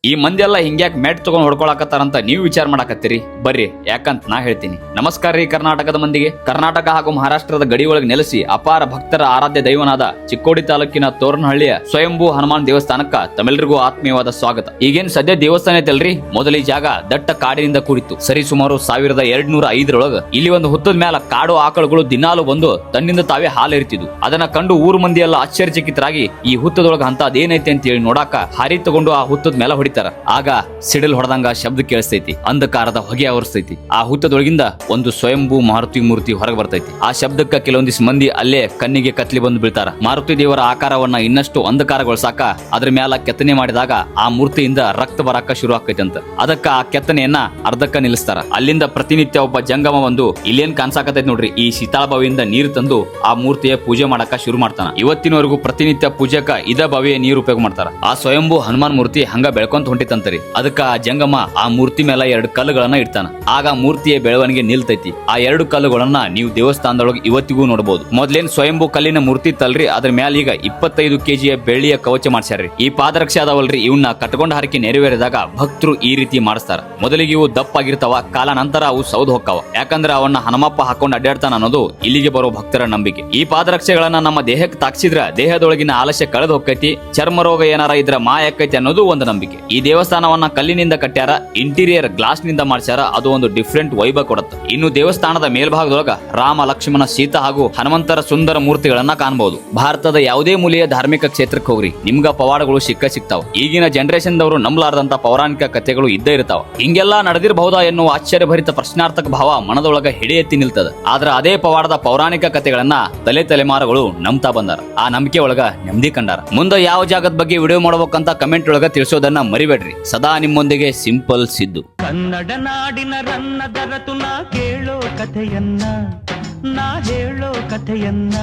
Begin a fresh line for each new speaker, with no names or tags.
ಈ ಮಂದಿ ಎಲ್ಲ ಹಿಂಗ್ಯಾಕ್ ಮೆಟ್ ತಗೊಂಡ್ ಹೊಡ್ಕೊಳಕತ್ತಾರಂತ ನೀವು ವಿಚಾರ ಮಾಡಾಕತ್ತೀರಿ. ಬರ್ರಿ ಯಾಕಂತ ನಾ ಹೇಳ್ತೀನಿ. ನಮಸ್ಕಾರ ರೀ ಕರ್ನಾಟಕದ ಮಂದಿಗೆ. ಕರ್ನಾಟಕ ಹಾಗೂ ಮಹಾರಾಷ್ಟ್ರದ ಗಡಿ ಒಳಗೆ ನೆಲೆಸಿ ಅಪಾರ ಭಕ್ತರ ಆರಾಧ್ಯ ದೈವನಾದ ಚಿಕ್ಕೋಡಿ ತಾಲೂಕಿನ ತೋರನಹಳ್ಳಿಯ ಸ್ವಯಂಭೂ ಹನುಮಾನ್ ದೇವಸ್ಥಾನಕ್ಕ ತಮ್ಮೆಲ್ಲರಿಗೂ ಆತ್ಮೀಯವಾದ ಸ್ವಾಗತ. ಈಗೇನ್ ಸದ್ಯ ದೇವಸ್ಥಾನ ಐತಲ್ರಿ, ಮೊದಲ ಈ ಜಾಗ ದಟ್ಟ ಕಾಡಿನಿಂದ ಕೂಡಿತ್ತು. ಸರಿ ಸುಮಾರು 1205 ಇಲ್ಲಿ ಒಂದು ಹುತ್ತದ ಮ್ಯಾಲ ಕಾಡು ಆಕಳುಗಳು ದಿನಾಲು ಬಂದು ತನ್ನಿಂದ ತಾವೇ ಹಾಲು ಎರಿತಿದ್ವು. ಅದನ್ನ ಕಂಡು ಊರು ಮಂದಿ ಎಲ್ಲ ಆಶ್ಚರ್ಯಚಕಿತರಾಗಿ ಈ ಹುತ್ತದೊಳಗ ಅಂತದೇನೈತೆ ಅಂತ ಹೇಳಿ ನೋಡಾಕ ಹಾರಿ ತಗೊಂಡು ಆ ಹುತ್ತದ ಮೇಲೆ ಹೊಡಿತಾರ. ಆಗ ಸಿಡಿಲ್ ಹೊಡೆದಂಗ ಶಬ್ದ ಕೇಳಿಸ್ತೈತಿ, ಅಂಧಕಾರದ ಹೊಗೆ ಆವರಿಸ್ತೈತಿ. ಆ ಹುತ್ತದೊಳಗಿಂದ ಒಂದು ಸ್ವಯಂಭೂ ಮಾರುತಿ ಮೂರ್ತಿ ಹೊರಗೆ ಬರ್ತೈತಿ. ಆ ಶಬ್ದಕ್ಕ ಕೆಲವೊಂದಿಷ್ಟು ಮಂದಿ ಅಲ್ಲೇ ಕಣ್ಣಿಗೆ ಕತ್ಲಿ ಬಂದು ಬೀಳ್ತಾರ. ಮಾರುತಿ ದೇವರ ಆಕಾರವನ್ನ ಇನ್ನಷ್ಟು ಅಂಧಕಾರಗೊಳಿಸಾಕ ಅದ್ರ ಮ್ಯಾಲ ಕೆತ್ತನೆ ಮಾಡಿದಾಗ ಆ ಮೂರ್ತಿಯಿಂದ ರಕ್ತ ಬರಾಕ ಶುರು ಆಕೈತಿ ಅಂತ. ಅದಕ್ಕ ಆ ಕೆತ್ತನೆಯನ್ನ ಅರ್ಧಕ್ಕ ನಿಲ್ಲಿಸ್ತಾರ. ಅಲ್ಲಿಂದ ಪ್ರತಿನಿತ್ಯ ಒಬ್ಬ ಜಂಗಮ ಬಂದು ಇಲ್ಲೇನ್ ಕಾಣಿಸಾಕತೈತಿ ನೋಡ್ರಿ, ಈ ಶೀತಾಳ ಬಾವಿಯಿಂದ ನೀರು ತಂದು ಆ ಮೂರ್ತಿಯ ಪೂಜೆ ಮಾಡಾಕ ಶುರು ಮಾಡ್ತಾನ. ಇವತ್ತಿನವರೆಗೂ ಪ್ರತಿನಿತ್ಯ ಪೂಜೆಕ ಇದ ಬಾವಿಯ ನೀರು ಉಪಯೋಗ ಮಾಡ್ತಾರ. ಆ ಸ್ವಯಂಭೂ ಹನುಮಾನ್ ಮೂರ್ತಿ ಹಂಗ ಬೆಳ್ಕೊಂತ ಹೊಂಟಿತಂತರಿ. ಅದಕ್ಕ ಆ ಜಂಗಮ ಆ ಮೂರ್ತಿ ಮೇಲೆ 2 ಕಲ್ಲುಗಳನ್ನ ಇಡ್ತಾನ. ಆಗ ಮೂರ್ತಿಯ ಬೆಳವಣಿಗೆ ನಿಲ್ತೈತಿ. ಆ 2 ಕಲ್ಲುಗಳನ್ನ ನೀವು ದೇವಸ್ಥಾನದೊಳಗೆ ಇವತ್ತಿಗೂ ನೋಡಬಹುದು. ಮೊದ್ಲೇನ್ ಸ್ವಯಂಭೂ ಕಲ್ಲಿನ ಮೂರ್ತಿ ತಲ್ರಿ, ಅದ್ರ ಮ್ಯಾಲ ಈಗ 25 kg ಬೆಳ್ಳಿಯ ಕವಚ ಮಾಡ್ಸ್ಯಾರ್ರಿ. ಈ ಪಾದರಕ್ಷೆ ಅದಾವಲ್ರಿ, ಇವನ್ನ ಕಟ್ಕೊಂಡ ಹರಕೆ ನೆರವೇರಿದಾಗ ಭಕ್ತರು ಈ ರೀತಿ ಮಾಡಿಸ್ತಾರ. ಮೊದಲಿಗೆ ಇವು ದಪ್ಪಾಗಿರ್ತಾವ, ಕಾಲ ನಂತರ ಅವು ಸೌದು ಹೊಕ್ಕಾವ. ಯಾಕಂದ್ರೆ ಅವನ್ನ ಹನುಮಪ್ಪ ಹಾಕೊಂಡು ಅಡ್ಡಾಡ್ತಾನ ಅನ್ನೋದು ಇಲ್ಲಿಗೆ ಬರೋ ಭಕ್ತರ ನಂಬಿಕೆ. ಈ ಪಾದರಕ್ಷೆಗಳನ್ನ ನಮ್ಮ ದೇಹಕ್ಕೆ ತಾಕ್ಸಿದ್ರ ದೇಹದೊಳಗಿನ ಆಲಸ್ಯ ಕಳೆದು ಹೋಗ್ತೈತಿ, ಚರ್ಮ ರೋಗ ಏನಾರ ಇದ್ರ ಮಾಯ ಆಕೈತಿ ಅನ್ನೋದು ಒಂದು ನಂಬಿಕೆ. ಈ ದೇವಸ್ಥಾನವನ್ನ ಕಲ್ಲಿನಿಂದ ಕಟ್ಟ್ಯಾರ, ಇಂಟೀರಿಯರ್ ಗ್ಲಾಸ್ ನಿಂದ ಮಾಡ್ಸ್ಯಾರ. ಅದು ಒಂದು ಡಿಫ್ರೆಂಟ್ ವೈಭವ ಕೊಡುತ್ತೆ. ಇನ್ನು ದೇವಸ್ಥಾನದ ಮೇಲ್ಭಾಗದೊಳಗ ರಾಮ, ಲಕ್ಷ್ಮಣ, ಸೀತಾ ಹಾಗೂ ಹನುಮಂತರ ಸುಂದರ ಮೂರ್ತಿಗಳನ್ನ ಕಾಣಬಹುದು. ಭಾರತದ ಯಾವುದೇ ಮೂಲೆಯ ಧಾರ್ಮಿಕ ಕ್ಷೇತ್ರಕ್ಕೆ ಹೋಗ್ರಿ, ನಿಮ್ಗ ಪವಾಡಗಳು ಸಿಗ್ತಾವ. ಈಗಿನ ಜನರೇಷನ್ ದವರು ನಂಬಲಾರದಂತ ಪೌರಾಣಿಕ ಕಥೆಗಳು ಇದ್ದೇ ಇರ್ತಾವ. ಹಿಂಗೆಲ್ಲಾ ನಡೆದಿರಬಹುದಾ ಎನ್ನುವ ಆಶ್ಚರ್ಯಭರಿತ ಪ್ರಶ್ನಾರ್ಥಕ ಭಾವ ಮನದೊಳಗ ಹಿಡಿ ಎತ್ತಿ ನಿಲ್ತದ. ಆದ್ರ ಅದೇ ಪವಾಡದ ಪೌರಾಣಿಕ ಕಥೆಗಳನ್ನ ತಲೆಮಾರುಗಳು ನಂಬ್ತಾ ಬಂದಾರ. ಆ ನಂಬಿಕೆ ಒಳಗ ನೆಮ್ಮದಿ ಕಂಡಾರ. ಮುಂದೆ ಯಾವ ಜಾಗದ ಬಗ್ಗೆ ವಿಡಿಯೋ ಮಾಡಬೇಕಂತ ಕಮೆಂಟ್ ಒಳಗ ತಿಳಿಸೋದನ್ನ ಮರಿಬೇಡ್ರಿ. ಸದಾ ನಿಮ್ಮೊಂದಿಗೆ ಸಿಂಪಲ್ ಸಿದ್ದು.
ಕನ್ನಡ ನಾಡಿನ ರನ್ನ ದರತು ನಾ ಕೇಳೋ ಕಥೆಯನ್ನ, ನಾ ಹೇಳೋ ಕಥೆಯನ್ನ.